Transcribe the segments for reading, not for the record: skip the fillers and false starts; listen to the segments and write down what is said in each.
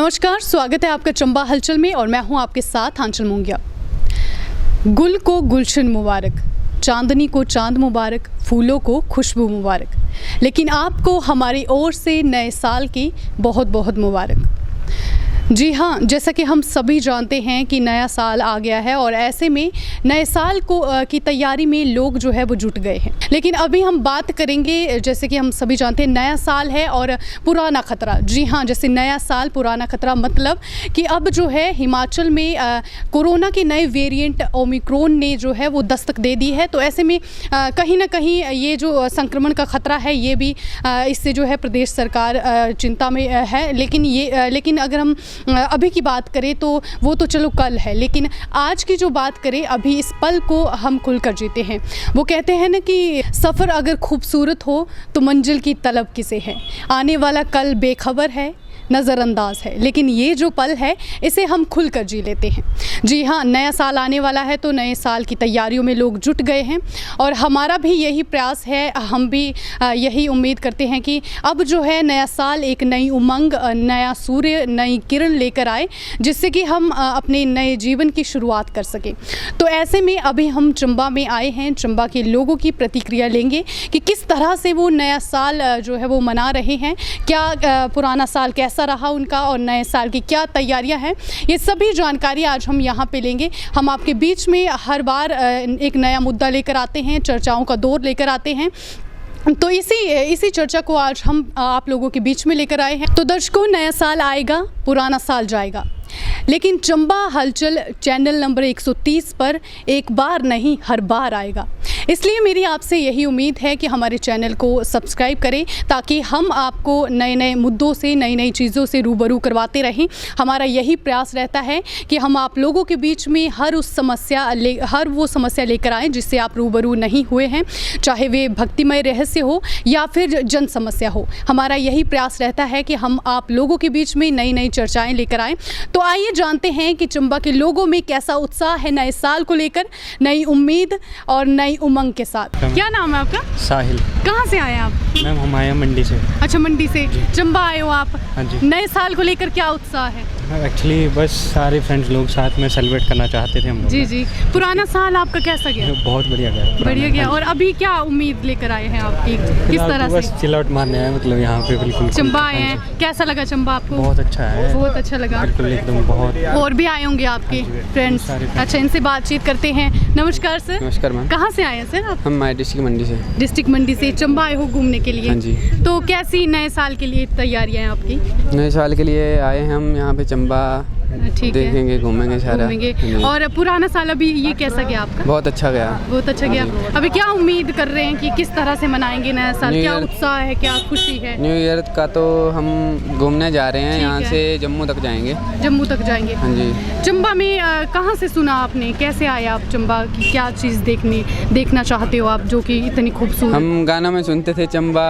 नमस्कार, स्वागत है आपका चंबा हलचल में और मैं हूं आपके साथ आंचल मुंगिया। गुल को गुलशन मुबारक, चांदनी को चांद मुबारक, फूलों को खुशबू मुबारक, लेकिन आपको हमारी ओर से नए साल की बहुत बहुत मुबारक। जी हाँ, जैसा कि हम सभी जानते हैं कि नया साल आ गया है और ऐसे में नए साल की तैयारी में लोग जो है वो जुट गए हैं। लेकिन अभी हम बात करेंगे, जैसे कि हम सभी जानते हैं नया साल है और पुराना खतरा। जी हाँ, जैसे नया साल पुराना खतरा मतलब कि अब जो है हिमाचल में कोरोना के नए वेरिएंट ओमिक्रॉन ने जो है वो दस्तक दे दी है। तो ऐसे में कहीं ना कहीं ये जो संक्रमण का खतरा है ये भी इससे जो है प्रदेश सरकार चिंता में है। लेकिन अगर हम अभी की बात करें तो वो तो चलो कल है, लेकिन आज की जो बात करें अभी इस पल को हम खुलकर जीते हैं। वो कहते हैं ना कि सफ़र अगर खूबसूरत हो तो मंजिल की तलब किसे है, आने वाला कल बेखबर है, नज़रअंदाज है, लेकिन ये जो पल है इसे हम खुल कर जी लेते हैं। जी हाँ, नया साल आने वाला है तो नए साल की तैयारियों में लोग जुट गए हैं और हमारा भी यही प्रयास है। हम भी यही उम्मीद करते हैं कि अब जो है नया साल एक नई उमंग, नया सूर्य, नई किरण लेकर आए, जिससे कि हम अपने नए जीवन की शुरुआत कर सकें। तो ऐसे में अभी हम चंबा में आए हैं, चंबा के लोगों की प्रतिक्रिया लेंगे कि किस तरह से वो नया साल जो है वो मना रहे हैं, क्या पुराना साल कैसा रहा उनका और नए साल की क्या तैयारियां हैं। ये सभी जानकारी आज हम यहाँ पे लेंगे। हम आपके बीच में हर बार एक नया मुद्दा लेकर आते हैं, चर्चाओं का दौर लेकर आते हैं। तो इसी चर्चा को आज हम आप लोगों के बीच में लेकर आए हैं। तो दर्शकों, नया साल आएगा, पुराना साल जाएगा, लेकिन चंबा हलचल चैनल नंबर 130 पर एक बार नहीं हर बार आएगा। इसलिए मेरी आपसे यही उम्मीद है कि हमारे चैनल को सब्सक्राइब करें ताकि हम आपको नए नए मुद्दों से, नई नई चीज़ों से रूबरू करवाते रहें। हमारा यही प्रयास रहता है कि हम आप लोगों के बीच में हर वो समस्या लेकर आएँ जिससे आप रूबरू नहीं हुए हैं, चाहे वे भक्तिमय रहस्य हो या फिर जन समस्या हो। हमारा यही प्रयास रहता है कि हम आप लोगों के बीच में नई नई चर्चाएँ लेकर आएँ। तो आइए जानते हैं कि चंबा के लोगों में कैसा उत्साह है नए साल को लेकर, नई उम्मीद और नई उमंग के साथ। क्या नाम है आपका? साहिल। कहाँ से आए आप? मैम हम आए हैं मंडी से। अच्छा, मंडी से चंबा आए हो आप? हाँ जी। नए साल को लेकर क्या उत्साह है? एक्चुअली बस सारे फ्रेंड्स लोग साथ में सेलिब्रेट करना चाहते थे हम लोग। जी जी। पुराना साल आपका कैसा गया? बहुत बढ़िया गया। बढ़िया गया। और अभी क्या उम्मीद लेकर आए हैं आपकी, किस तरह से? बस चिल आउट मारने आए, मतलब यहाँ पे बिल्कुल चंबा आए हैं। कैसा लगा चंबा आपको? बहुत अच्छा है। बहुत अच्छा लगा। बिल्कुल एकदम बहुत। और भी आए होंगे आपके फ्रेंड्स? अच्छा, इनसे बातचीत करते हैं। नमस्कार सर। नमस्कार मैम। कहाँ से आए हैं सर आप? हम डिस्ट्रिक्ट मंडी से। डिस्ट्रिक्ट मंडी से चंबा आए हो घूमने के लिए? हाँ जी। तो कैसी नए साल के लिए तैयारियां हैं आपकी? नए साल के लिए आए हैं हम यहाँ पे चंबा, ठीक है, देखेंगे, घूमेंगे सारा। घूमेंगे। और पुराना साल अभी ये कैसा गया आपका? बहुत अच्छा गया। बहुत अच्छा गया। अभी क्या उम्मीद कर रहे हैं कि किस तरह से मनाएंगे नया साल? क्या उत्साह है, क्या खुशी है? न्यू ईयर का तो हम घूमने जा रहे हैं, यहाँ है। से जम्मू तक जाएंगे। जम्मू तक जाएंगे? हाँ जी। चंबा में कहाँ से सुना आपने, कैसे आए आप चंबा की? क्या चीज़ देखना चाहते हो आप जो कि इतनी खूबसूरत? हम गाना में सुनते थे चंबा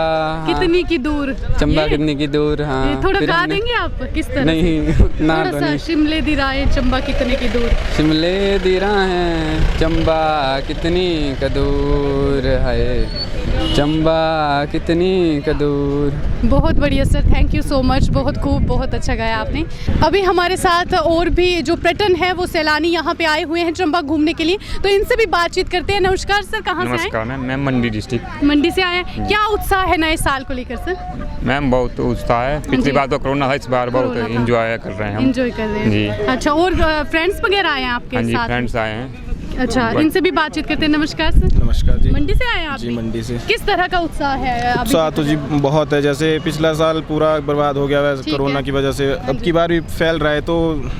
कितनी की दूर, चंबा कितनी की दूर। हाँ, थोड़ा गा देंगे आप किस तरह? नहीं ना थोड़ा सा शिमले दी राहें चंबा कितने की दूर, शिमले दी राहें चंबा कितनी का दूर है, चंबा कितनी का दूर। बहुत बढ़िया sir, thank you so much. बहुत खूब, बहुत अच्छा गाया आपने। अभी हमारे साथ और भी जो पर्यटन है वो सैलानी यहाँ पे आए हुए हैं चंबा घूमने के लिए, तो इनसे भी बातचीत करते हैं। नमस्कार सर, कहाँ से आए? नमस्कार मैम, मैं मंडी डिस्ट्रिक्ट मंडी से आए हैं। क्या उत्साह है नए साल को लेकर सर? मैम बहुत उत्साह है। पिछली बार तो कोरोना था, इस बार बहुत कोरोना था। एंजॉय कर रहे हैं हम। एंजॉय कर रहे हैं जी। अच्छा, और फ्रेंड्स वगैरह आए हैं आपके हाँ जी, साथ? फ्रेंड्स आए हैं। अच्छा, इनसे भी बातचीत करते हैं। नमस्कार सर। नमस्कार जी। मंडी से आए हैं आप? जी मंडी से। किस तरह का उत्साह है अभी? उत्साह तो जी बहुत है। जैसे पिछला साल पूरा बर्बाद हो गया वैसे कोरोना की वजह से अब की बार भी फैल रहा है, तो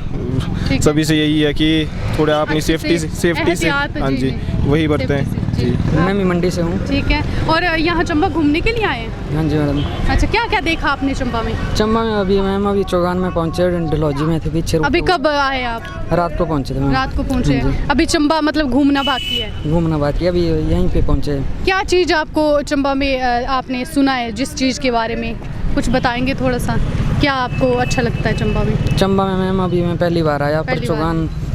सभी से यही है कि थोड़ा अपनी सेफ्टी से हाँ जी वही बरतें जी। मैं भी मंडी से हूँ। ठीक है। और यहाँ चंबा घूमने के लिए आए हैं? हाँ जी मैडम। अच्छा, क्या क्या देखा आपने चंबा में? चंबा में अभी चौगान में पहुँचे, डलहौजी में थे पीछे। अभी कब आए आप? रात को पहुँचे थे मैम। रात को पहुँचे हैं। अभी चंबा मतलब घूमना बाकी है? घूमना बाकी, अभी यहीं पे पहुँचे। क्या चीज़ आपको चंबा में आपने सुना है, जिस चीज़ के बारे में कुछ बताएंगे थोड़ा सा? क्या आपको अच्छा लगता है चंबा में? चंबा में मैम अभी मैं पहली बार आया, पर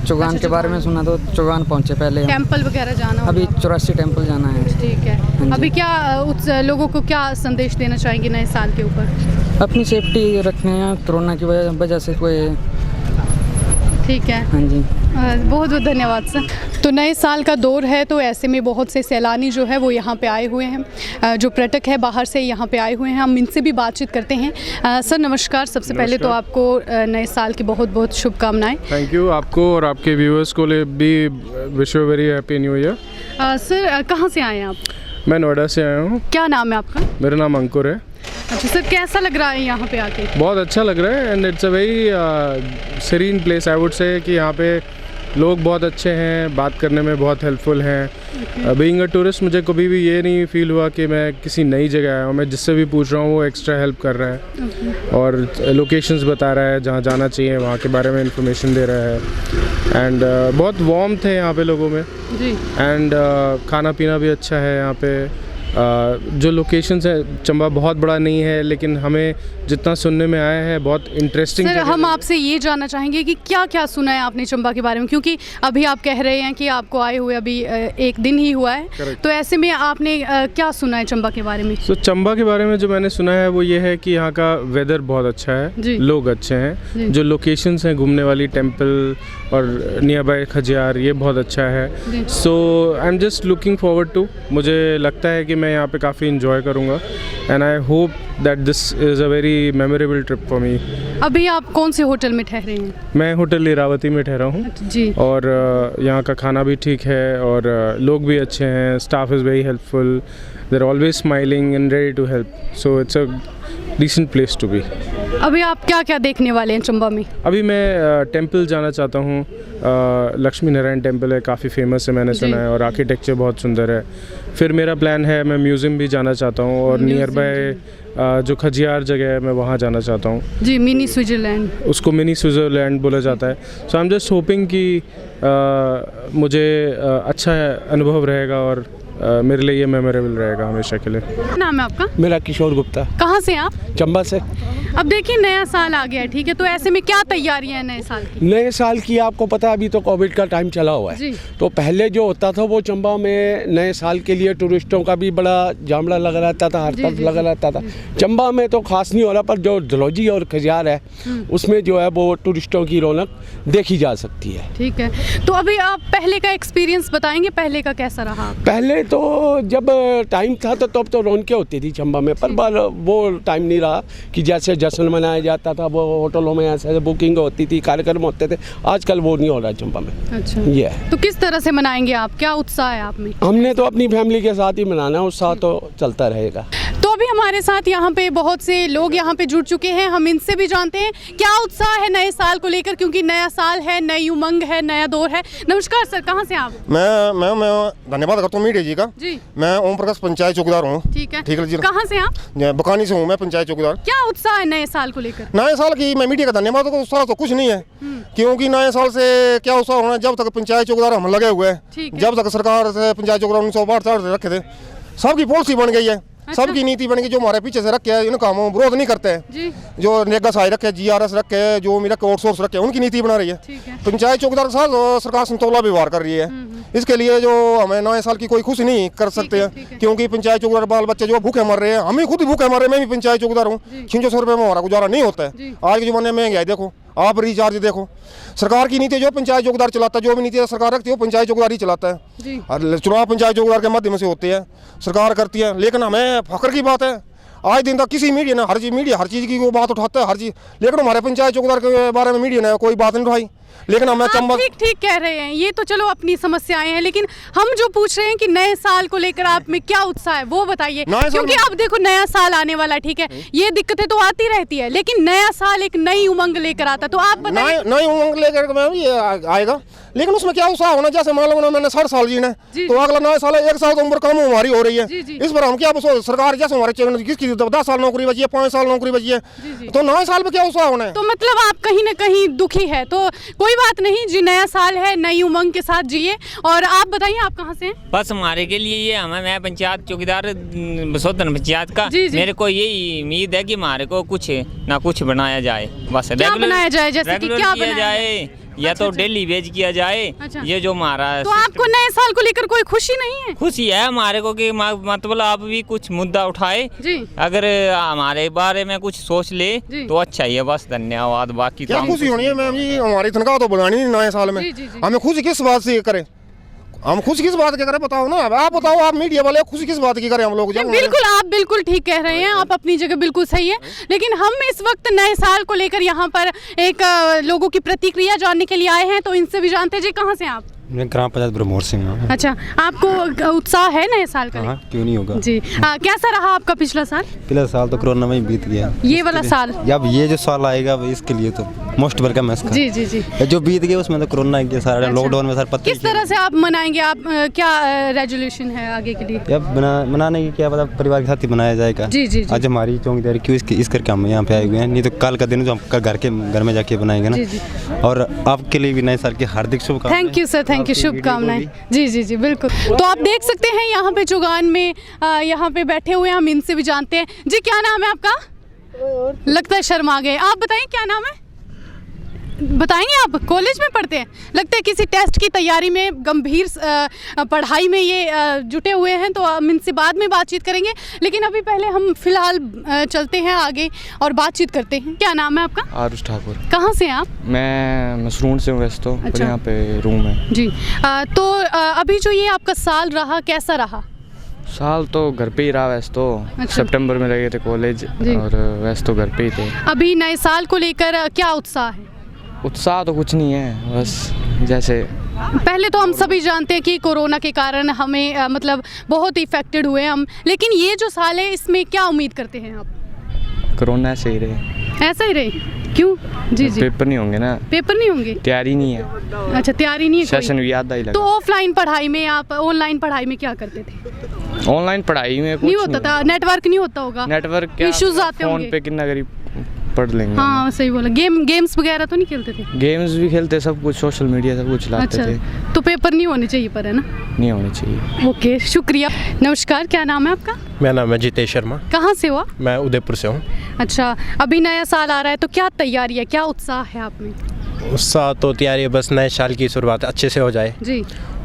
चौगान के बारे में सुना, तो चौगान पहुँचे पहले। टेम्पल वगैरह जाना होगा? अभी 84 टेम्पल जाना है। ठीक है। अभी क्या लोगों को क्या संदेश देना चाहेंगे नए साल के ऊपर? अपनी सेफ्टी रखने हैं, कोरोना की वजह से कोई। ठीक है, हाँ जी। बहुत बहुत धन्यवाद सर। तो नए साल का दौर है, तो ऐसे में बहुत से सैलानी जो है वो यहाँ पे आए हुए हैं, जो पर्यटक है बाहर से यहाँ पे आए हुए हैं। हम इनसे भी बातचीत करते हैं। सर नमस्कार, सबसे पहले तो आपको नए साल की बहुत बहुत शुभकामनाएं। थैंक यू, आपको और आपके व्यूअर्स को भी wish you very happy new year. Sir कहाँ से आए हैं आप? मैं नोएडा से आया हूँ। क्या नाम है आपका? मेरा नाम अंकुर है। अच्छा सर, कैसा लग रहा है यहाँ पे आके? बहुत अच्छा लग रहा है and it's a very serene place I would say, कि यहाँ पे लोग बहुत अच्छे हैं, बात करने में बहुत हेल्पफुल हैं। बीइंग अ टूरिस्ट मुझे कभी भी ये नहीं फील हुआ कि मैं किसी नई जगह आया हूँ। मैं जिससे भी पूछ रहा हूँ वो एक्स्ट्रा हेल्प कर रहा है और लोकेशंस बता रहा है, जहाँ जाना चाहिए वहाँ के बारे में इंफॉर्मेशन दे रहा है। एंड बहुत वार्म थे यहाँ पे लोगों में जी। एंड खाना पीना भी अच्छा है यहाँ पे। जो लोकेशंस है, चंबा बहुत बड़ा नहीं है लेकिन हमें जितना सुनने में आया है बहुत इंटरेस्टिंग। सर हम आपसे ये जानना चाहेंगे कि क्या क्या सुना है आपने चंबा के बारे में, क्योंकि अभी आप कह रहे हैं कि आपको आए हुए अभी एक दिन ही हुआ है। Correct. तो ऐसे में आपने क्या सुना है चंबा के बारे में? तो चंबा के बारे में जो मैंने सुना है वो ये है कि यहाँ का वेदर बहुत अच्छा है, लोग अच्छे हैं, जो लोकेशंस हैं घूमने वाली, टेम्पल और नियर बाय खजियार, ये बहुत अच्छा है। So I am just looking forward to, मुझे लगता है कि मैं यहाँ पे काफ़ी इंजॉय करूँगा and I hope that this is a very memorable trip for me. अभी आप कौन से होटल में ठहरे हैं? मैं होटल लीरावती में ठहरा हूँ जी। और यहाँ का खाना भी ठीक है और लोग भी अच्छे हैं, staff is very helpful, they are always smiling and ready to help, so it's a decent place to be. अभी आप क्या क्या देखने वाले हैं चंबा में? अभी मैं टेंपल जाना चाहता हूँ, लक्ष्मी नारायण टेंपल है, काफ़ी फेमस है मैंने सुना है और आर्किटेक्चर बहुत सुंदर है। फिर मेरा प्लान है मैं म्यूज़ियम भी जाना चाहता हूँ और नियर बाय जो खजियार जगह है मैं वहाँ जाना चाहता हूँ जी, मिनी स्विट्ज़रलैंड, उसको मिनी स्विट्ज़रलैंड बोला जाता है। So I am just hoping कि मुझे अच्छा अनुभव रहेगा और मेरे लिए ये मेमोरेबल रहेगा हमेशा के लिए। क्या नाम है आपका? मेरा किशोर गुप्ता, कहाँ से आप? चंबा से। अब देखिए नया साल आ गया है, ठीक है, तो ऐसे में क्या तैयारियां हैं नए साल की? नए साल की आपको पता है अभी तो कोविड का टाइम चला हुआ है जी। तो पहले जो होता था वो चंबा में नए साल के लिए टूरिस्टों का भी बड़ा जामड़ा लगा रहता था, हर तरफ लगा रहता था। चंबा में तो खास नहीं हो रहा, पर जो डलहौजी और खजियार है उसमें जो है वो टूरिस्टों की रौनक देखी जा सकती है। ठीक है, तो अभी आप पहले का एक्सपीरियंस बताएंगे, पहले का कैसा रहा? पहले तो जब टाइम था तो तब तो रौनकें होती थी चंबा में, पर वो टाइम नहीं रहा कि जैसे जश्न मनाया जाता था, वो होटलों में ऐसे बुकिंग होती थी, कार्यक्रम होते थे। आजकल वो नहीं हो रहा चंबा में। अच्छा, ये तो किस तरह से मनाएंगे आप? क्या उत्साह है आप में? हमने तो अपनी फैमिली के साथ ही मनाना है, उत्साह तो चलता रहेगा। तो अभी हमारे साथ यहाँ पे बहुत से लोग यहाँ पे जुड़ चुके हैं, हम इनसे भी जानते हैं क्या उत्साह है नए साल को लेकर, क्योंकि नया साल है, नई उमंग है, नया दौर है। नमस्कार सर, कहाँ से आप? मैं धन्यवाद करता हूँ मीडिया जी का जी। मैं ओम प्रकाश पंचायत चौकीदार हूँ। ठीक है जी। कहाँ से आप? बकानी से हूँ मैं, पंचायत चौकीदार। क्या उत्साह है नए साल को लेकर? नए साल की मैं मीडिया का धन्यवाद करता हूँ, उत्साह तो कुछ नहीं है, क्योंकि नए साल से क्या उत्साह होना, जब तक पंचायत चौकीदार हम लगे हुए हैं, जब तक सरकार से पंचायत चौकीदार 1962 से रखे थे, सबकी पॉलिसी बन गई है। अच्छा? सबकी नीति बन गई, जो हमारे पीछे से रखे हैं इन कामों विरोध नहीं करते हैं, जो नेगा सहाय रखे, GRS रखे, जो मेरा आउटसोर्स रखे, उनकी नीति बना रही है। पंचायत चौकीदार के साथ सरकार संतोला व्यवहार कर रही है। इसके लिए जो हमें नए साल की कोई खुशी नहीं कर सकते हैं, क्योंकि पंचायत चौकीदार बाल बच्चे जो भूखे मर रहे हैं, हम ही खुद भूखे मर रहे हैं। मैं भी पंचायत चौकीदार हूँ, 600 रुपये में हमारा गुजारा नहीं होता है। आज के ज़माने में महंगाई देखो, आप रिचार्ज देखो, सरकार की नीति जो पंचायत चौकीदार चलाता है, जो भी नीति सरकार रखती है वो पंचायत चौकीदार ही चलाता है। और चुनाव पंचायत चौकीदार के माध्यम से होते हैं, सरकार करती है। लेकिन हमें फख्र की बात है, आज दिन तक किसी मीडिया ने हर चीज़ की वो बात उठाता है, हर चीज़, लेकिन हमारे पंचायत चौकीदार के बारे में मीडिया ने कोई बात नहीं उठाई। लेकिन हमें चंबा ठीक कह रहे हैं, ये तो चलो अपनी समस्याएं हैं, लेकिन हम जो पूछ रहे हैं कि नए साल को लेकर आप में क्या उत्साह है वो बताइए, क्योंकि अब देखो नया साल आने वाला, ठीक है, ये दिक्कतें तो आती रहती है, लेकिन नया साल एक नई उमंग लेकर आता, तो आप बताइए। नई उमंग लेकर आएगा, लेकिन उसमें क्या उत्साह होना, जैसे मान लो मैंने 60 साल जीना है, तो अगला नया साल है, 1 साल तो उम्र कम हमारी हो रही है, इस पर हम क्या सरकार जैसे हमारे किसकी 10 साल नौकरी बची है, 5 साल नौकरी बची है, तो नए साल में क्या उत्साह होना है? तो मतलब आप कहीं ना कहीं दुखी है, तो कोई बात नहीं जी, नया साल है, नई उमंग के साथ जिए। और आप बताइए आप कहाँ से हैं? बस हमारे के लिए ये मैं पंचायत चौकीदार बसोतन पंचायत का, मेरे को यही उम्मीद है कि हमारे को कुछ ना कुछ बनाया जाए, बस क्या बनाया जाए, जैसे कि क्या बनाया जाए, या तो डेली वेज किया जाए। अच्छा। ये जो हमारा तो आपको नए साल को लेकर कोई खुशी नहीं है? खुशी है हमारे को कि मतलब आप भी कुछ मुद्दा उठाए जी। अगर हमारे बारे में कुछ सोच ले जी। तो अच्छा ही है। बस धन्यवाद। बाकी क्या तो खुशी होनी है मैम जी, हमारी तनख्वाह तो बढ़ानी नहीं नए साल में। जी, जी, जी। हमें खुशी किस बात से करें, हम खुशी किस बात की करें बताओ ना। आप बताओ, आप मीडिया वाले खुशी किस बात की करें हम लोग जब बिल्कुल, आप बिल्कुल ठीक कह रहे हैं, आप अपनी जगह बिल्कुल सही है। लेकिन हम इस वक्त नए साल को लेकर यहाँ पर एक लोगों की प्रतिक्रिया जानने के लिए आए हैं, तो इनसे भी जानते हैं। जी, कहाँ से आप? मैं ग्राम पंचायत ब्रह्मोर सिंह हूँ। अच्छा, आपको उत्साह है नए साल का? हाँ, क्यों नहीं होगा जी। कैसा रहा आपका पिछला साल? पिछला साल तो कोरोना में ही बीत गया। ये वाला साल? अब ये जो साल आएगा इसके लिए तो मोस्ट वेलकम है इसका। जी जी जी। जो बीत गया उसमें तो कोरोना के सारा लॉकडाउन में सर पता किस तरह से आप मनाएंगे? आप क्या रेजोल्यूशन है आगे के लिए? अब मनाने की क्या पता, परिवार के साथ ही मनाया जाएगा। जी जी जी। आज हमारी चौकीदारी क्यों इस करके हम यहाँ पे आए हुए हैं, नहीं तो कल का दिन जो हम घर में जाके बनाएंगे ना। जी जी। और आपके लिए भी नए साल की हार्दिक शुभकामनाएं। Thank you sir, thank you, शुभकामनाएं। जी जी जी, बिल्कुल। तो आप देख सकते हैं यहाँ पे चुगान में यहाँ पे बैठे हुए हैं, हम इनसे भी जानते हैं। जी, क्या नाम है आपका? लगता है शर्मा गए। आप बताएं क्या नाम है? बताएंगे? आप कॉलेज में पढ़ते हैं, लगता है किसी टेस्ट की तैयारी में, गंभीर पढ़ाई में ये जुटे हुए हैं। तो हम इनसे बाद में बातचीत करेंगे, लेकिन अभी पहले हम फिलहाल चलते हैं आगे और बातचीत करते हैं। क्या नाम है आपका? आरुष ठाकुर। कहाँ से हैं आप? मैं मसरून से हूँ वैसे तो। अच्छा। यहाँ पे रूम है जी। तो अभी जो ये आपका साल रहा, कैसा रहा? साल तो घर पे ही रहा वैसे तो। अच्छा। सितंबर में लगे थे कॉलेज और वैसे तो घर पे ही थे। अभी नए साल को लेकर क्या उत्साह है? उत्साह तो कुछ नहीं है, बस जैसे पहले तो हम सभी जानते हैं कि कोरोना के कारण हमें मतलब बहुत इफेक्टेड हुए हम, लेकिन ये जो साल है इसमें क्या उम्मीद करते हैं आप? कोरोना ऐसे ही रहे। ऐसा ही रहे? क्यों? जी जी। पेपर नहीं होंगे ना। पेपर नहीं होंगे? तैयारी नहीं है। अच्छा, तैयारी नहीं है कोई? सेशन भी याद ही लगा। तो ऑफलाइन पढ़ाई में, आप ऑनलाइन पढ़ाई में क्या करते थे? ऑनलाइन पढ़ाई में कुछ नहीं होता था, नेटवर्क नहीं होता होगा? नेटवर्क इश्यूज आते होंगे फोन पे कितना करीब पढ़ लेंगे। हाँ, सही बोला। गेम्स वगैरह तो नहीं खेलते थे? गेम्स भी खेलते, सब कुछ सोशल मीडिया सब कुछ चलाते अच्छा, थे। तो पेपर नहीं होने चाहिए पर, है ना? नहीं होने चाहिए। ओके, शुक्रिया। नमस्कार, क्या नाम है आपका? मेरा नाम है जितेश शर्मा। कहाँ से हुआ? मैं उदयपुर से हूँ। अच्छा, अभी नया साल आ रहा है तो क्या तैयारी है, क्या उत्साह है आप में? उत्साह तो तैयारी है, बस नए साल की शुरुआत अच्छे से हो जाए। जी।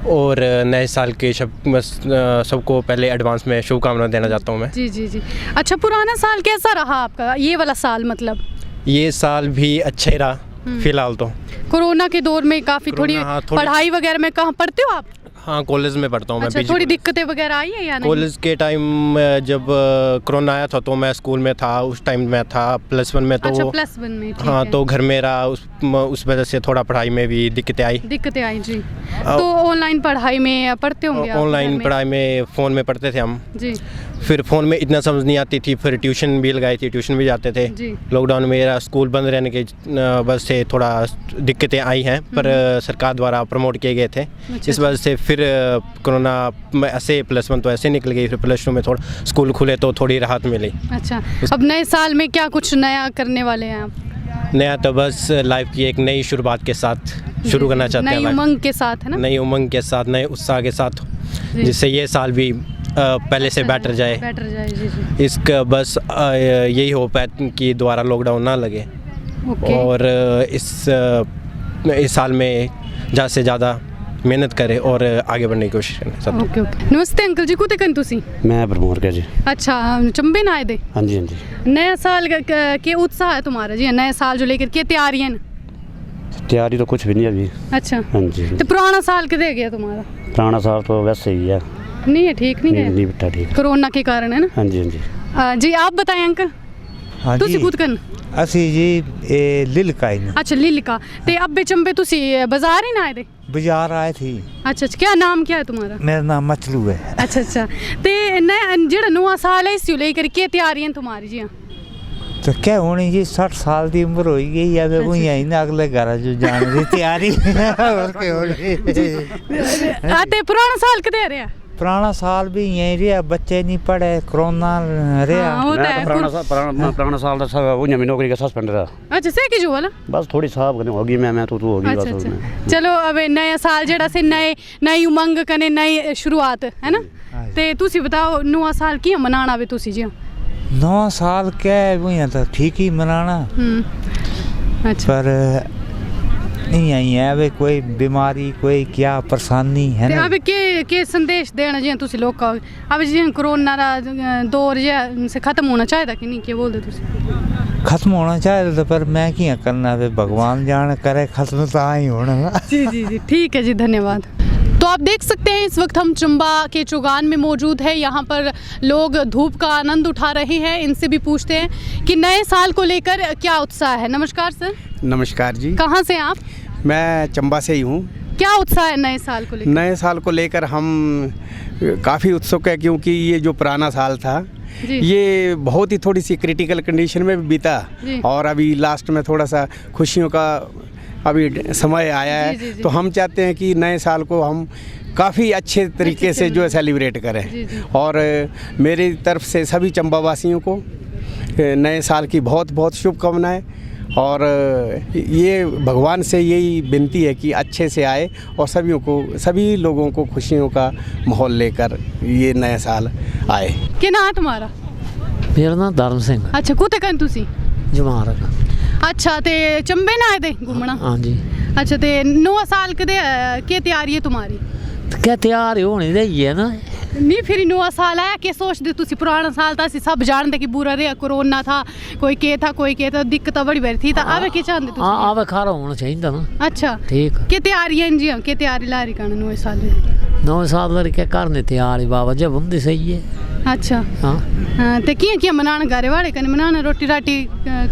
और नए साल के सबको पहले एडवांस में शुभकामनाएं देना चाहता हूँ मैं। जी जी जी। अच्छा, पुराना साल कैसा रहा आपका, ये वाला साल मतलब? ये साल भी अच्छा ही रहा फिलहाल तो। कोरोना के दौर में काफ़ी थोड़ी पढ़ाई वगैरह में, कहाँ पढ़ते हो आप? हाँ, कॉलेज में पढ़ता हूँ मैं। अच्छा, थोड़ी दिक्कतें वगैरह आई है या नहीं? कॉलेज के टाइम जब कोरोना आया था तो मैं स्कूल में था, उस टाइम मैं था +1 में। तो अच्छा, +1 में। हाँ, तो घर में रहा, उस वजह से थोड़ा पढ़ाई में भी दिक्कतें आई। जी। तो ऑनलाइन पढ़ाई में पढ़ते होंगे आप? ऑनलाइन पढ़ाई में फ़ोन में पढ़ते थे हम जी। फिर फ़ोन में इतना समझ नहीं आती थी, फिर ट्यूशन भी लगाई थी, ट्यूशन भी जाते थे। लॉकडाउन में मेरा स्कूल बंद रहने के वजह से थोड़ा दिक्कतें आई हैं, पर सरकार द्वारा प्रमोट किए गए थे। इस वजह से फिर कोरोना ऐसे +1 तो ऐसे निकल गई, फिर +2 में थोड़ा स्कूल खुले तो थोड़ी राहत मिली। अच्छा, अब नए साल में क्या कुछ नया करने वाले हैं आप? नया तो बस लाइफ की एक नई शुरुआत के साथ शुरू करना चाहते हैं। नई उमंग के साथ, है ना? नई उमंग के साथ, नए उत्साह के साथ, जिससे ये साल भी पहले से बेटर जाए। जी जी। इसका बस यही होप है कि दोबारा लॉकडाउन ना लगे। और इस साल में ज़्यादा से ज़्यादा मेहनत करें और आगे बढ़ने की कोशिश करें। Okay okay. नमस्ते अंकल जी, कुते कन तुसी? मैं ब्रह्मोर का जी। अच्छा, चंबे ना आए दे? हाँ जी, हाँ जी। नया साल के उत्साह है तुम्हारा जी? नया साल जो लेकर के तैयारियां? तैयारी तो कुछ भी नहीं अभी। अच्छा। हाँ जी। तो पुराना साल किधर गया तुम्हारा? पुराना साल तो वैसे ही है। नहीं है, ठीक नहीं है? नहीं बेटा, ठीक। कोरोना के कारण, है ना? हाँ जी, हाँ जी। जी, आप बताएं अंकल। हाँ तुसी कुत कन? ਅਸੀਂ ਜੀ लिलका ही। अच्छा, लिलका। ते अब्बे चंबे तुसी बाजार ही ना आए थे? बाजार आए थी। अच्छा, क्या नाम क्या है तुम्हारा? मेरा नाम मचलू है। अच्छा अच्छा। ते जेड़ा नवा साल है इस लेकर के तैयारियां तुम्हारी जी? तो क्या होनी जी, 60 साल की उम्र हो गई है, अब कोई आई ना अगले घर जो जाने की तैयारी। और क्या होनी? ते पुराना साल किधर रहा? पुराना साल भी यहीं रहा, बच्चे नहीं पढ़े, कोरोना रहा। पुराना साल तो सब नौकरी का सस्पेंड रहा। अच्छा, से की जो वाला बस थोड़ी साहब करने होगी, मैं तो होगी। अच्छा अच्छा। चलो, अब नया साल जेड़ा से नई उमंग कने नई शुरुआत, है ना? ते तुसी बताओ नवा साल कियां मनाना वे तुसी जी? नवा साल क्या है, वो यहाँ तो ठीक ही मनाना। अच्छा। पर यही है वे कोई बीमारी कोई क्या परेशानी है ਤੇ ना ਅਬ ਕੀ ਸੰਦੇਸ਼ ਦੇਣਾ ਜਿਵੇਂ ਤੁਸੀਂ ਲੋਕਾਂ ਅਬ ਜਿਵੇਂ ਕਰੋਨਾ ਦਾ ਦੌਰ ਜਿਹਾ ਸੇ ਖਤਮ ਹੋਣਾ ਚਾਹੀਦਾ ਕਿ ਨਹੀਂ ਕੀ ਬੋਲਦੇ ਤੁਸੀਂ खत्म होना चाहिए तो पर मैं क्या करना वे भगवान जान करे खत्म तो ही होना ना जी जी जी ठीक है जी धन्यवाद। तो आप देख सकते हैं इस वक्त हम चंबा के चौगान में मौजूद है। यहाँ पर लोग धूप का आनंद उठा रहे हैं। इनसे भी पूछते हैं कि नए साल को लेकर क्या उत्साह है। नमस्कार सर। नमस्कार जी। कहाँ से आप? मैं चंबा से ही हूँ। क्या उत्साह है नए साल को लेकर? नए साल को लेकर हम काफ़ी उत्सुक है क्योंकि ये जो पुराना साल था ये बहुत ही थोड़ी सी क्रिटिकल कंडीशन में बीता और अभी लास्ट में थोड़ा सा खुशियों का अभी समय आया है तो हम चाहते हैं कि नए साल को हम काफ़ी अच्छे तरीके से जो है सेलिब्रेट करें और मेरी तरफ से सभी चंबा वासियों को नए साल की बहुत बहुत शुभकामनाएं और ये भगवान से यही विनती है कि अच्छे से आए और सभी लोगों को खुशियों का माहौल लेकर ये नया साल आए। क्या नाम तुम्हारा? मेरा नाम धर्म सिंह। अच्छा कुत्ते कन तुसी? जमार। अच्छा ते चंबे ना आए थे घूमना? हाँ जी। अच्छा ते नवा साल कदे क्या तैयारी है तुम्हारी? क्या तैयारी होनी चाहिए है ना नहीं फिर नवा साल आया क्या सोचते तुसी? पुराना साल था ਅਸੀਂ सब जानते कि बुरा रहा कोरोना था कोई के था दिक्कत बड़ी बड़ी थी आवे क्या चाहते तुसी? हाँ आवे खारा होना चाहिए ना। अच्छा ठीक क्या तैयारी है जी क्या तैयारी ला रही करने नवे साल क्या करने तैयारी बाबा जब बंदी सही है। अच्छा हाँ तो क्या मनाना घरे वाले कने मनाना रोटी राटी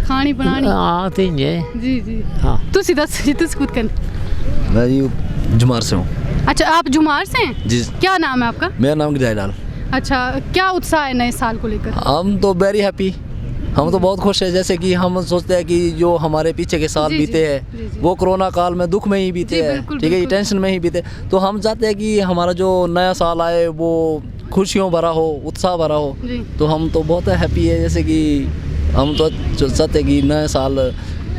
खानी बनानी? हाँ तीन है जी जी। हाँ तुसी दस जी तुसी खुद कन? मैं जी जुमार से हूँ। अच्छा आप जुमार से हैं? जी। क्या नाम है आपका? मेरा नाम गिरिजालाल। अच्छा क्या उत्साह है नए साल को लेकर? हम तो वेरी हैप्पी हम तो बहुत खुश है जैसे कि हम सोचते हैं कि जो हमारे पीछे के साल बीते हैं वो कोरोना काल में दुख में ही बीते हैं ठीक है टेंशन में ही बीते तो हम चाहते हैं कि हमारा जो नया साल आए वो खुशियों भरा हो उत्साह भरा हो तो हम तो बहुत हैप्पी है जैसे कि हम तो चाहते हैं कि नया साल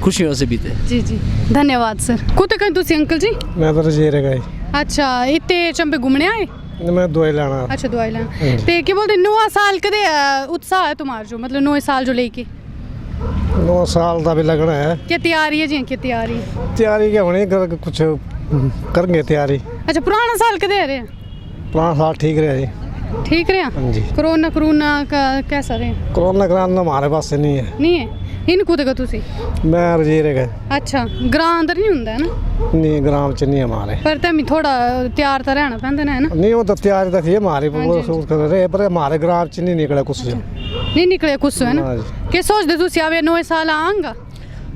खुशियों से बीते। जी जी धन्यवाद सर। कुत्ते कन तुसी अंकल जी? मैं तो रजेरे गए। अच्छा इतने चंबे घूमने आए? मैं दवाई लेना। अच्छा दवाई लेना ते क्या बोलते नवा साल कदे उत्साह है तुम्हारा जो मतलब नवे साल जो लेके? नवा साल का भी लगना है। क्या तैयारी है जी? क्या तैयारी? तैयारी क्या होनी कुछ करेंगे तैयारी। अच्छा पुराना साल कदे रहे? पुराना साल ठीक रहा जी। ठीक रहा? जी। कोरोना का कैसा रहे? कोरोना कराना हमारे पास से नहीं है। नहीं है इन कुदे का तुसी? मैं रजेरे गए। अच्छा ग्रां अंदर नहीं हुंदा है ना? नहीं ग्राम च नहीं हमारे पर तमी थोड़ा तैयार तो रहना पैंदा है ना? नहीं वो तो तैयारी तो थी हमारी पर हमारे ग्राम च नहीं निकला कुछ नहीं निकले कुछ है ना? क्या सोचते तुसी आवे नवे साल आंगा?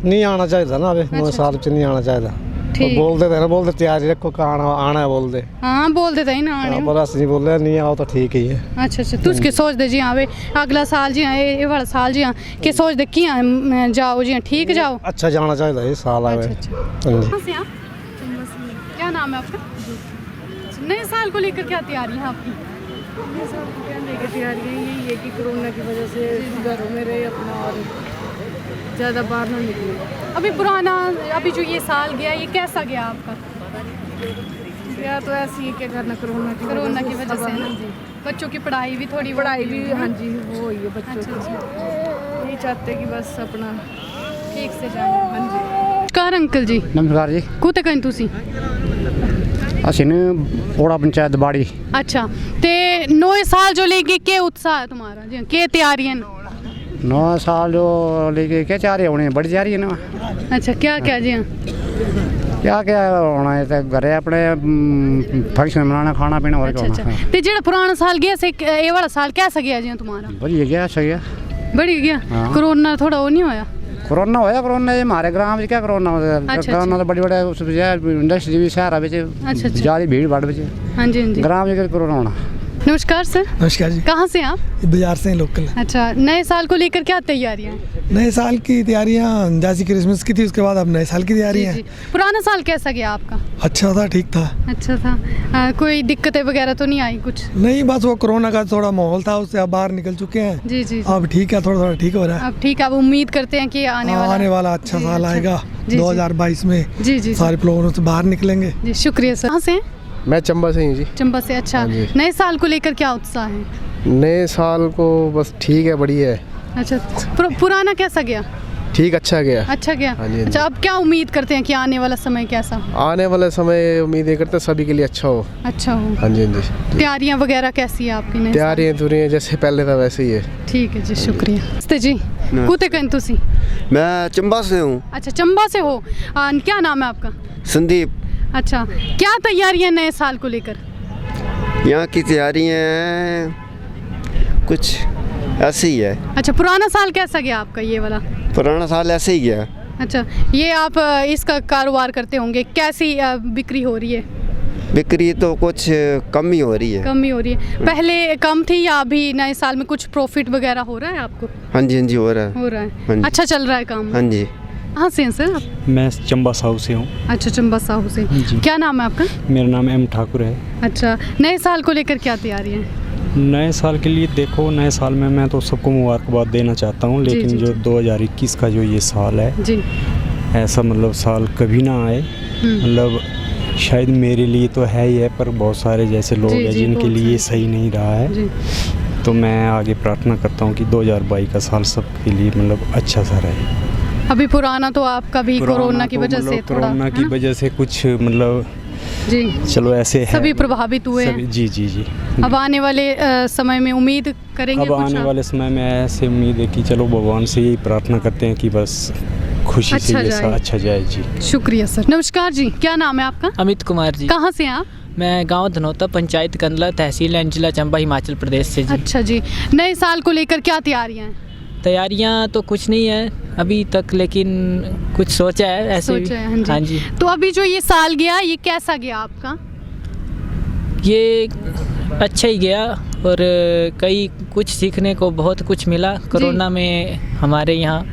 नहीं आना चाहिए ना अबे नवे साल च नहीं आना चाहिए। बोलते थे ना बोलते तैयारी रखो आना है बोलते। हाँ बोलते थे ना आने पर अस नहीं बोले नहीं आओ तो ठीक ही है। अच्छा अच्छा तुस के सोचते जी आवे अगला साल जी ये वाला साल जी के सोचते कि जाओ जी ठीक जाओ? अच्छा जाना चाहिए ये साल आवे। क्या नाम है आपका? नए साल को लेकर क्या तैयारी है आपकी? नए साल को क्या लेकर तैयारी यही है कि कोरोना की वजह से घरों में रहे अपना और ज़्यादा बाहर ना निकले। अभी पुराना अभी जो ये साल गया ये कैसा गया आपका? गया तो ऐसी है क्या करना कोरोना की वजह से ना बच्चों की पढ़ाई भी थोड़ी पढ़ाई भी हाँ जी वो हुई है बच्चों की यही चाहते कि बस अपना ठीक से जाए। हाँ जी नमस्कार अंकल जी। नमस्कार जी। कुत्ते कन तुसी? ਅਸੀਂ ओड़ा पंचायत बाड़ी। अच्छा ते नए साल जो लेके क्या उत्साह है तुम्हारा जी क्या तैयारियां? नया साल जो लेके क्या तैयारी होनी बड़ी तैयारी है ना। अच्छा क्या क्या जी? क्या क्या होना है तो घरे अपने फंक्शन मनाना खाना पीना और क्या होना है। ते जेड़ा पुराना साल गया से ये वाला साल कैसा गया जी तुम्हारा? बढ़िया गया अच्छा गया। बढ़िया गया? कोरोना थोड़ा वो नहीं होया? कोरोना होया कोरोना हमारे ग्राम में क्या कोरोना कोरोना तो बड़ी बड़े इंडस्ट्री भी शहर ज़्यादा भीड़ भाड़ बचे। हाँ जी हाँ जी ग्राम में कोरोना होना। नमस्कार सर। नमस्कार जी। कहाँ से आप? बाजार से लोकल। अच्छा नए साल को लेकर क्या तैयारियां हैं? नए साल की तैयारियां जैसी क्रिसमस की थी उसके बाद अब नए साल की तैयारी है। पुराना साल कैसा गया आपका? अच्छा था ठीक था। अच्छा था कोई दिक्कतें वगैरह तो नहीं आई कुछ? नहीं बस वो कोरोना का थोड़ा माहौल था उससे अब बाहर निकल चुके हैं। जी जी अब ठीक है थोड़ा ठीक हो रहा है। अब ठीक है अब उम्मीद करते हैं कि आने वाला अच्छा साल आएगा 2022 में। जी जी सारे प्रॉब्लम से बाहर निकलेंगे। जी शुक्रिया सर। कहाँ से? मैं चंबा से हूँ जी। चंबा से। अच्छा नए साल को लेकर क्या उत्साह है? नए साल को बस ठीक है बढ़िया है। अच्छा पुराना कैसा गया? ठीक अच्छा गया। अच्छा गया। हाँ जी। अच्छा, अब क्या उम्मीद करते हैं कि आने वाला समय कैसा हो? आने वाला समय उम्मीद ये करते हैं सभी के लिए अच्छा हो। अच्छा हो। हाँ जी, हाँ जी। तैयारियां वगैरह कैसी है आपकी? नए तैयारियां तो रही हैं जैसे पहले था वैसे ही है। ठीक है जी, शुक्रिया। नमस्ते जी, कूते कन तुसी? मैं चंबा से हूँ। अच्छा, चंबा से हो। क्या नाम है आपका? संदीप। अच्छा, क्या तैयारियां नए साल को लेकर? यहाँ की तैयारियाँ कुछ ऐसे ही है। अच्छा, पुराना साल कैसा गया आपका ये वाला? पुराना साल ऐसे ही गया। अच्छा, ये आप इसका कारोबार करते होंगे, कैसी बिक्री हो रही है? बिक्री तो कुछ कम ही हो रही है। कम ही हो रही है। पहले कम थी या अभी नए साल में कुछ प्रॉफिट वगैरह हो रहा है आपको? हाँ जी, हाँ जी, हो रहा है। हो रहा है। अच्छा चल रहा है काम? हाँ जी। कहाँ से हैं सर आप? मैं चंबा साहू से हूँ। अच्छा, चंबा साहू से। क्या नाम है आपका? मेरा नाम एम ठाकुर है। अच्छा, नए साल को लेकर क्या तैयारी है? नए साल के लिए देखो, नए साल में मैं तो सबको मुबारकबाद देना चाहता हूँ, लेकिन जो 2021 का जो ये साल है जी, ऐसा मतलब साल कभी ना आए। मतलब शायद मेरे लिए तो है ही है, पर बहुत सारे जैसे लोग हैं जिनके लिए सही नहीं रहा है। तो मैं आगे प्रार्थना करता हूँ कि 2022 का साल सबके लिए मतलब अच्छा सा रहे। अभी पुराना तो आपका भी कोरोना की वजह से थोड़ा, कोरोना की वजह से कुछ मतलब जी चलो ऐसे है, सभी प्रभावित हुए हैं। जी जी जी। अब आने वाले समय में उम्मीद करेंगे अब आने वाले समय में ऐसे उम्मीद है कि चलो भगवान से यही प्रार्थना करते हैं कि बस खुशी से ये सब अच्छा जाए। जी शुक्रिया सर। नमस्कार जी, क्या नाम है आपका? अमित कुमार जी। कहाँ से हैं आप? मैं गांव धनौता, पंचायत कंदला, तहसील एंड जिला चंबा, हिमाचल प्रदेश से जी। अच्छा जी, नए साल को लेकर क्या तैयारियां हैं? तैयारियां तो कुछ नहीं है अभी तक, लेकिन कुछ सोचा है ऐसे भी। हाँ जी। तो अभी जो ये साल गया, ये कैसा गया आपका? ये अच्छा ही गया और कई कुछ सीखने को बहुत कुछ मिला कोरोना में हमारे यहाँ।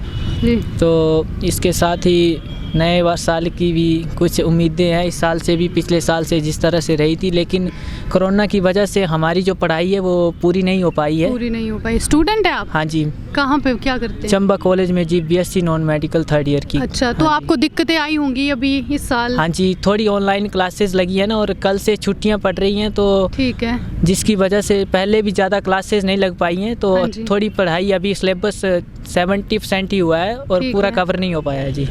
तो इसके साथ ही नए साल की भी कुछ उम्मीदें हैं, इस साल से भी पिछले साल से जिस तरह से रही थी, लेकिन कोरोना की वजह से हमारी जो पढ़ाई है वो पूरी नहीं हो पाई है। पूरी नहीं हो पाई। स्टूडेंट है आप? हाँ जी। कहाँ पे क्या करते हैं? चंबा कॉलेज में जी, BSc non medical 3rd year की। अच्छा, तो आपको दिक्कतें आई होंगी अभी इस साल? हाँ जी, थोड़ी ऑनलाइन क्लासेस लगी है ना, और कल से छुट्टियाँ पड़ रही हैं, तो ठीक है, जिसकी वजह से पहले भी ज़्यादा क्लासेस नहीं लग पाई हैं, तो थोड़ी पढ़ाई अभी सिलेबस 70% ही हुआ है और पूरा कवर नहीं हो पाया है जी।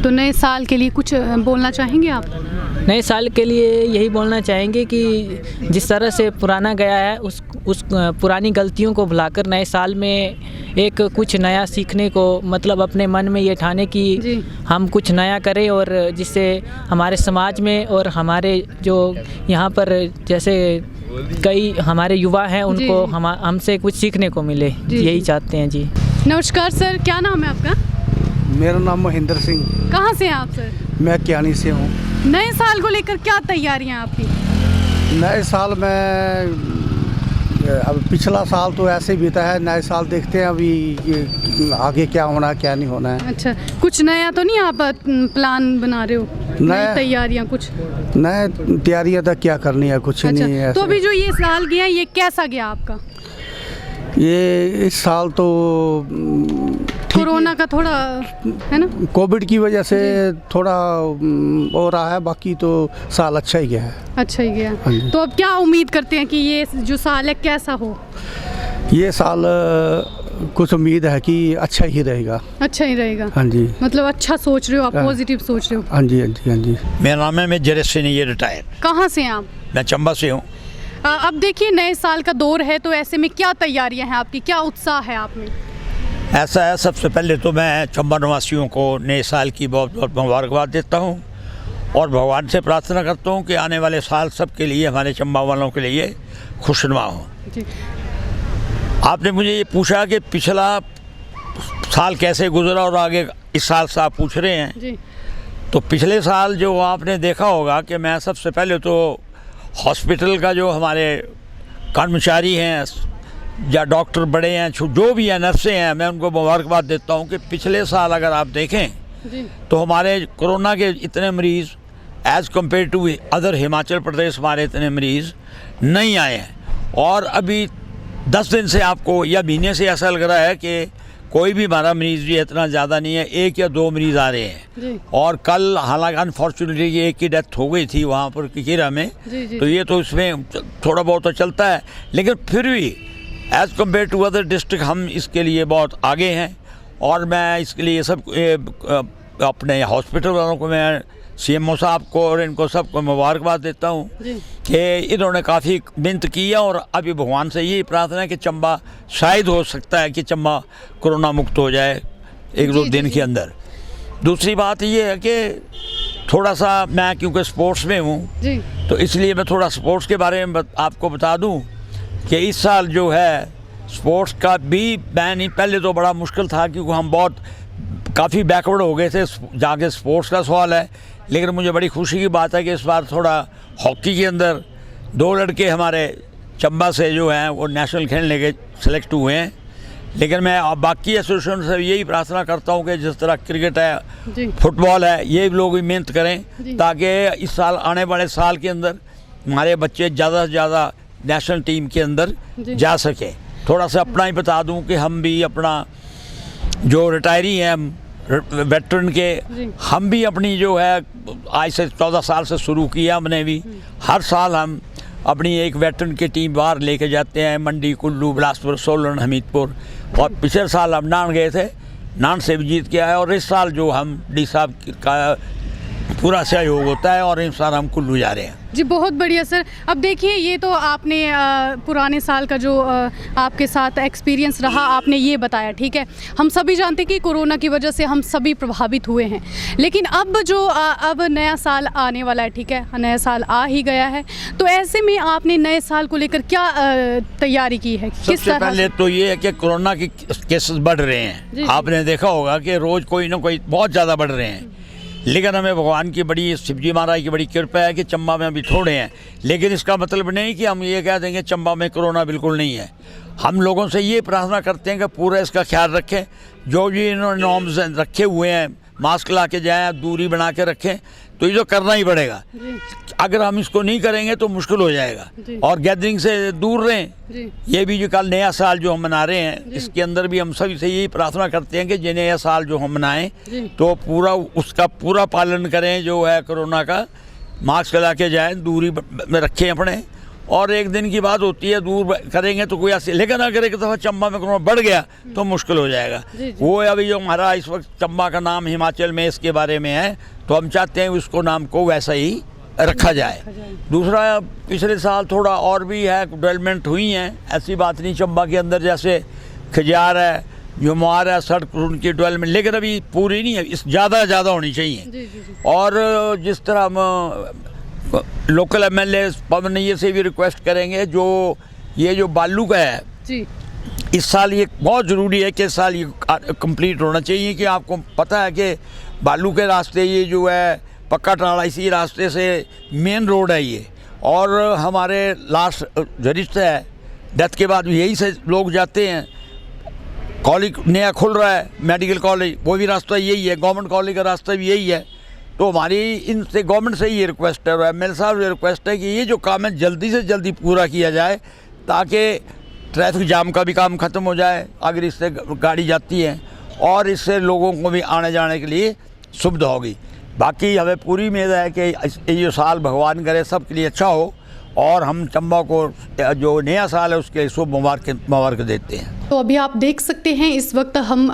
तो नए साल के लिए कुछ बोलना चाहेंगे आप? नए साल के लिए यही बोलना चाहेंगे कि जिस तरह से पुराना गया है उस पुरानी गलतियों को भुलाकर नए साल में एक कुछ नया सीखने को, मतलब अपने मन में ये ठाने कि हम कुछ नया करें, और जिससे हमारे समाज में और हमारे जो यहाँ पर जैसे कई हमारे युवा हैं उनको हमसे कुछ सीखने को मिले, यही चाहते हैं जी। नमस्कार सर, क्या नाम है आपका? मेरा नाम महेंद्र सिंह। कहाँ से हैं आप सर? मैं क्यानी से हूँ। नए साल को लेकर क्या तैयारियां आपकी? नए साल में अब पिछला साल तो ऐसे बीता है, नए साल देखते हैं अभी आगे क्या होना है क्या नहीं होना है। अच्छा, कुछ नया तो नहीं आप प्लान बना रहे हो? नई तैयारियां कुछ? नए तैयारियां तो क्या करनी है, कुछ नहीं है। तो अभी जो ये साल गया, ये कैसा गया आपका? ये इस साल तो कोरोना का थोड़ा है ना, कोविड की वजह से थोड़ा हो रहा है, बाकी तो साल अच्छा ही गया है। अच्छा ही गया। तो अब क्या उम्मीद करते हैं कि ये जो साल है कैसा हो? ये साल कुछ उम्मीद है कि अच्छा ही रहेगा। अच्छा ही रहेगा। हाँ जी। मतलब अच्छा सोच रहे हो आप, पॉजिटिव सोच रहे हो? हाँ जी, हाँ जी, हाँ जी। मेरा नाम है, मैं जरेस से नहीं, ये रिटायर। कहाँ से हैं आप? मैं चंबा से हूँ। अब देखिए नए साल का दौर है, तो ऐसे में क्या तैयारियां हैं आपकी, क्या उत्साह है आप में? ऐसा है, सबसे पहले तो मैं चंबा निवासियों को नए साल की बहुत बहुत मुबारकबाद देता हूँ और भगवान से प्रार्थना करता हूँ कि आने वाले साल सबके लिए, हमारे चंबा वालों के लिए खुशनुमा हो। आपने मुझे ये पूछा कि पिछला साल कैसे गुजरा और आगे इस साल से आप पूछ रहे हैं जी। तो पिछले साल जो आपने देखा होगा कि मैं सबसे पहले तो हॉस्पिटल का जो हमारे कर्मचारी हैं या डॉक्टर बड़े हैं, जो भी हैं, नर्सें हैं, मैं उनको मुबारकबाद देता हूं कि पिछले साल अगर आप देखें तो हमारे कोरोना के इतने मरीज़ as compare to other Himachal Pradesh हमारे इतने मरीज़ नहीं आए हैं। और अभी 10 दिन से आपको या महीने से ऐसा लग रहा है कि कोई भी हमारा मरीज़ भी इतना ज़्यादा नहीं है, 1 या 2 मरीज़ आ रहे हैं। और कल हालांकि अनफॉर्चुनेटली एक की डेथ हो गई थी वहाँ पर किकीरा में, तो ये तो इसमें थोड़ा बहुत तो चलता है, लेकिन फिर भी as compare to other district हम इसके लिए बहुत आगे हैं और मैं इसके लिए सब अपने हॉस्पिटल वालों को, मैं CMO साहब को और इनको सबको मुबारकबाद देता हूँ कि इन्होंने काफ़ी मेहनत की है। और अभी भगवान से यही प्रार्थना है कि चंबा शायद हो सकता है कि चंबा कोरोना मुक्त हो जाए 1-2 दिन के अंदर। दूसरी बात ये है कि थोड़ा सा मैं क्योंकि स्पोर्ट्स में हूँ तो इसलिए मैं थोड़ा स्पोर्ट्स के बारे में आपको बता दूँ कि इस साल जो है स्पोर्ट्स का भी मैं नहीं, पहले तो बड़ा मुश्किल था क्योंकि हम बहुत काफ़ी बैकवर्ड हो गए थे जाके स्पोर्ट्स का सवाल है। लेकिन मुझे बड़ी खुशी की बात है कि इस बार थोड़ा हॉकी के अंदर 2 लड़के हमारे चंबा से जो हैं वो नेशनल खेलने के सिलेक्ट हुए हैं। लेकिन मैं बाकी एसोसिएशन से यही प्रार्थना करता हूँ कि जिस तरह क्रिकेट है, फुटबॉल है, ये लोग भी मेहनत करें ताकि इस साल आने वाले साल के अंदर हमारे बच्चे ज़्यादा से ज़्यादा नेशनल टीम के अंदर जा सके। थोड़ा सा अपना ही बता दूं कि हम भी अपना जो रिटायरी हैं वेटरन के, हम भी अपनी जो है आज से 14 साल से शुरू किया हमने भी। हर साल हम अपनी एक वेटरन की टीम बाहर लेके जाते हैं, मंडी, कुल्लू, बिलासपुर, सोलन, हमीरपुर। और पिछले साल हम नान गए थे, नान से भी जीत के आए। और इस साल जो हम डी साहब का पूरा सहयोग होता है और इस साल हम कुल्लू जा रहे हैं। जी बहुत बढ़िया सर। अब देखिए ये तो आपने पुराने साल का जो आपके साथ एक्सपीरियंस रहा आपने ये बताया, ठीक है। हम सभी जानते हैं कि कोरोना की वजह से हम सभी प्रभावित हुए हैं, लेकिन अब जो अब नया साल आने वाला है, ठीक है, नया साल आ ही गया है, तो ऐसे में आपने नए साल को लेकर क्या तैयारी की है? किस तरह? पहले तो ये है कि कोरोना के केसेस बढ़ रहे हैं। आपने देखा होगा कि रोज़ कोई ना कोई बहुत ज़्यादा बढ़ रहे हैं। लेकिन हमें भगवान की बड़ी, शिवजी महाराज की बड़ी कृपा है कि चंबा में अभी थोड़े हैं। लेकिन इसका मतलब नहीं कि हम ये कह देंगे चंबा में कोरोना बिल्कुल नहीं है। हम लोगों से ये प्रार्थना करते हैं कि पूरा इसका ख्याल रखें, जो भी इन्होंने नॉर्म्स रखे हुए हैं, मास्क ला के जाएँ, दूरी बना के रखें, तो ये तो करना ही पड़ेगा। अगर हम इसको नहीं करेंगे तो मुश्किल हो जाएगा। और गैदरिंग से दूर रहें। ये भी जो कल नया साल जो हम मना रहे हैं, इसके अंदर भी हम सभी से यही प्रार्थना करते हैं कि ये नया साल जो हम मनाएं तो पूरा उसका पूरा पालन करें, जो है कोरोना का, मास्क लगा के जाएँ, दूरी में रखें अपने। और एक दिन की बात होती है, दूर करेंगे तो कोई ऐसे, लेकिन अगर एक दफ़ा चंबा में कोरोना बढ़ गया तो मुश्किल हो जाएगा। वो अभी जो हमारा इस वक्त चंबा का नाम हिमाचल में इसके बारे में है, तो हम चाहते हैं उसको नाम को वैसा ही रखा जाए। दूसरा, पिछले साल थोड़ा और भी है डेवलपमेंट हुई हैं, ऐसी बात नहीं। चंबा के अंदर जैसे खजियार है, जुमार है, सड़क उनकी डेवलपमेंट, लेकिन अभी पूरी नहीं है, इस ज़्यादा होनी चाहिए। और जिस तरह हम लोकल MLA पवन ये से भी रिक्वेस्ट करेंगे, जो ये जो बालू का है इस साल ये बहुत ज़रूरी है कि इस साल ये कंप्लीट होना चाहिए। कि आपको पता है कि बालू के रास्ते ये जो है पक्का टाड़ा, इसी रास्ते से मेन रोड है ये, और हमारे लास्ट रिश्ता है, डेथ के बाद यही से लोग जाते हैं। कॉलेज नया खुल रहा है, मेडिकल कॉलेज, वो भी रास्ता यही है, गवर्नमेंट कॉलेज का रास्ता भी यही है। तो हमारी इनसे गवर्नमेंट से ये रिक्वेस्ट है और MLA साहब से रिक्वेस्ट है कि ये जो काम है जल्दी से जल्दी पूरा किया जाए, ताकि ट्रैफिक जाम का भी काम ख़त्म हो जाए अगर इससे गाड़ी जाती है, और इससे लोगों को भी आने जाने के लिए सुविधा होगी। बाकी हमें पूरी उम्मीद है कि ये साल भगवान करे सबके लिए अच्छा हो, और हम चंबा को जो नया साल है उसके शुभ मुबारक देते हैं। तो अभी आप देख सकते हैं इस वक्त हम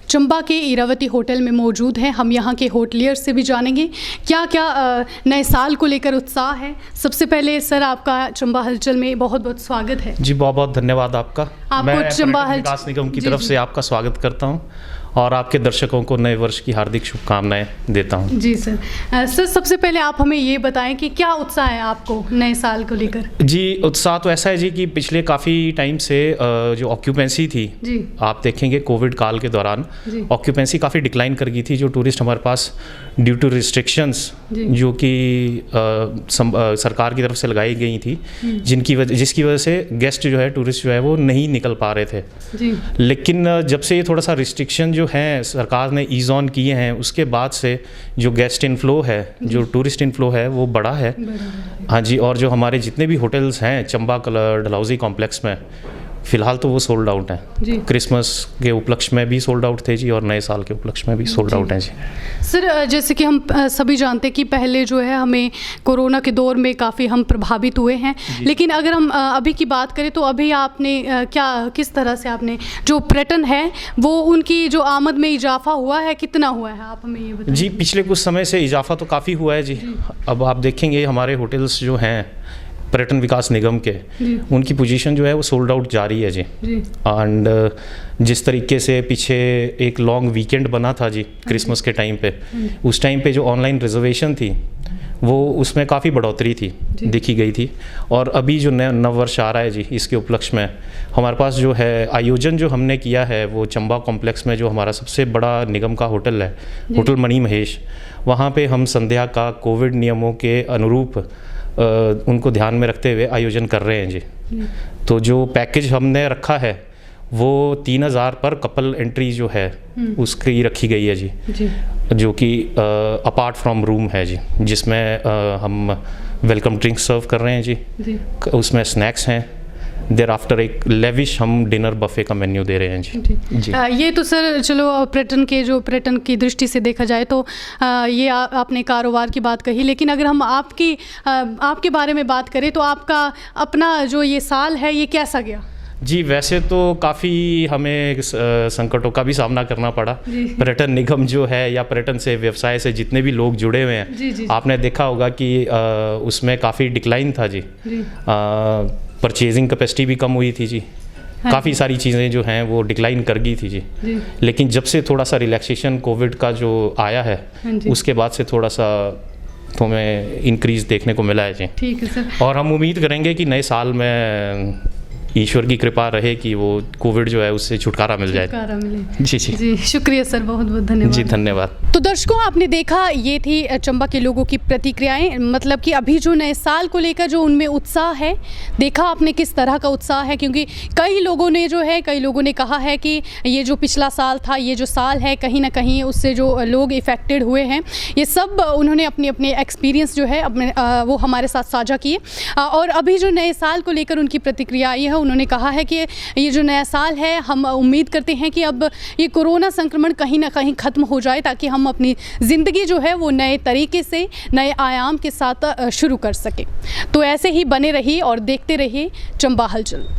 चंबा के इरावती होटल में मौजूद हैं। हम यहाँ के होटलियर्स से भी जानेंगे क्या क्या नए साल को लेकर उत्साह है। सबसे पहले सर आपका चंबा हलचल में बहुत बहुत स्वागत है। जी बहुत बहुत धन्यवाद आपका। मैं चंबा विकास निगम की तरफ से आपका स्वागत करता हूँ और आपके दर्शकों को नए वर्ष की हार्दिक शुभकामनाएं देता हूं। जी सर। सर सबसे पहले आप हमें ये बताएं कि क्या उत्साह है आपको नए साल को लेकर? जी उत्साह तो ऐसा है जी कि पिछले काफ़ी टाइम से जो ऑक्यूपेंसी थी जी, आप देखेंगे कोविड काल के दौरान ऑक्यूपेंसी काफ़ी डिक्लाइन कर गई थी। जो टूरिस्ट हमारे पास ड्यू टू रिस्ट्रिक्शंस जो कि सरकार की तरफ से लगाई गई थी, जिसकी वजह से गेस्ट जो है, टूरिस्ट जो है वो नहीं निकल पा रहे थे जी। लेकिन जब से ये थोड़ा सा रिस्ट्रिक्शन जो हैं सरकार ने ईज ऑन किए हैं, उसके बाद से जो गेस्ट इनफ्लो है, जो टूरिस्ट इनफ्लो है वो बढ़ा है। हाँ जी। और जो हमारे जितने भी होटल्स हैं चंबा कलर डलहौजी कॉम्प्लेक्स में, फिलहाल तो वो सोल्ड आउट जी। हैं। क्रिसमस के उपलक्ष्य में भी सोल्ड आउट थे जी, और नए साल के उपलक्ष्य में भी सोल्ड आउट हैं जी। सर जैसे कि हम सभी जानते हैं कि पहले जो है हमें कोरोना के दौर में काफ़ी हम प्रभावित हुए हैं, लेकिन अगर हम अभी की बात करें तो अभी आपने किस तरह से आपने जो पर्यटन है वो उनकी जो आमद में इजाफा हुआ है, कितना हुआ है, आप हमें ये बताइए। जी, पिछले कुछ समय से इजाफा तो काफ़ी हुआ है जी। अब आप देखेंगे हमारे होटल्स जो हैं पर्यटन विकास निगम के, उनकी पोजीशन जो है वो सोल्ड आउट जा रही है जी। एंड जिस तरीके से पीछे एक लॉन्ग वीकेंड बना था जी क्रिसमस के टाइम पे, उस टाइम पे जो ऑनलाइन रिजर्वेशन थी वो उसमें काफ़ी बढ़ोतरी थी, देखी गई थी। और अभी जो नव वर्ष आ रहा है जी, इसके उपलक्ष्य में हमारे पास जो है आयोजन जो हमने किया है वो चंबा कॉम्प्लेक्स में जो हमारा सबसे बड़ा निगम का होटल है, होटल मणि महेश, वहाँ पे हम संध्या का कोविड नियमों के अनुरूप उनको ध्यान में रखते हुए आयोजन कर रहे हैं जी। तो जो पैकेज हमने रखा है वो 3000 पर कपल एंट्री जो है उसकी रखी गई है जी, जो कि अपार्ट फ्रॉम रूम है जी, जिसमें हम वेलकम ड्रिंक सर्व कर रहे हैं जी। उसमें स्नैक्स हैं, देर आफ्टर एक लेविश हम डिनर बफे का मेन्यू दे रहे हैं जी। ये तो सर चलो पर्यटन की दृष्टि से देखा जाए तो ये आपने कारोबार की बात कही, लेकिन अगर हम आपके बारे में बात करें तो आपका अपना जो ये साल है ये कैसा गया? जी, वैसे तो काफ़ी हमें संकटों का भी सामना करना पड़ा। पर्यटन निगम जो है या पर्यटन से व्यवसाय से जितने भी लोग जुड़े हुए हैं, आपने देखा होगा कि उसमें काफ़ी डिक्लाइन था जी। परचेजिंग कैपेसिटी भी कम हुई थी जी। काफ़ी सारी चीज़ें जो हैं वो डिक्लाइन कर गई थी जी। लेकिन जब से थोड़ा सा रिलैक्सेशन कोविड का जो आया है, उसके बाद से थोड़ा सा तो हमें इंक्रीज़ देखने को मिला है जी। ठीक है सर। और हम उम्मीद करेंगे कि नए साल में ईश्वर की कृपा रहे कि वो कोविड जो है उससे छुटकारा मिल जाए। जी जी जी, शुक्रिया सर, बहुत बहुत धन्यवाद। जी धन्यवाद। तो दर्शकों, आपने देखा ये थी चंबा के लोगों की प्रतिक्रियाएं, मतलब कि अभी जो नए साल को लेकर जो उनमें उत्साह है, देखा आपने किस तरह का उत्साह है, क्योंकि कई लोगों ने कहा है कि ये जो पिछला साल था, ये जो साल है, कहीं ना कहीं उससे जो लोग इफ़ेक्टेड हुए हैं, ये सब उन्होंने अपने एक्सपीरियंस जो है वो हमारे साथ साझा किए। और अभी जो नए साल को लेकर उनकी प्रतिक्रिया आई है, उन्होंने कहा है कि ये जो नया साल है, हम उम्मीद करते हैं कि अब ये कोरोना संक्रमण कहीं ना कहीं ख़त्म हो जाए, ताकि हम अपनी ज़िंदगी जो है वो नए तरीके से, नए आयाम के साथ शुरू कर सकें। तो ऐसे ही बने रहिए और देखते रहिए चंबा हलचल।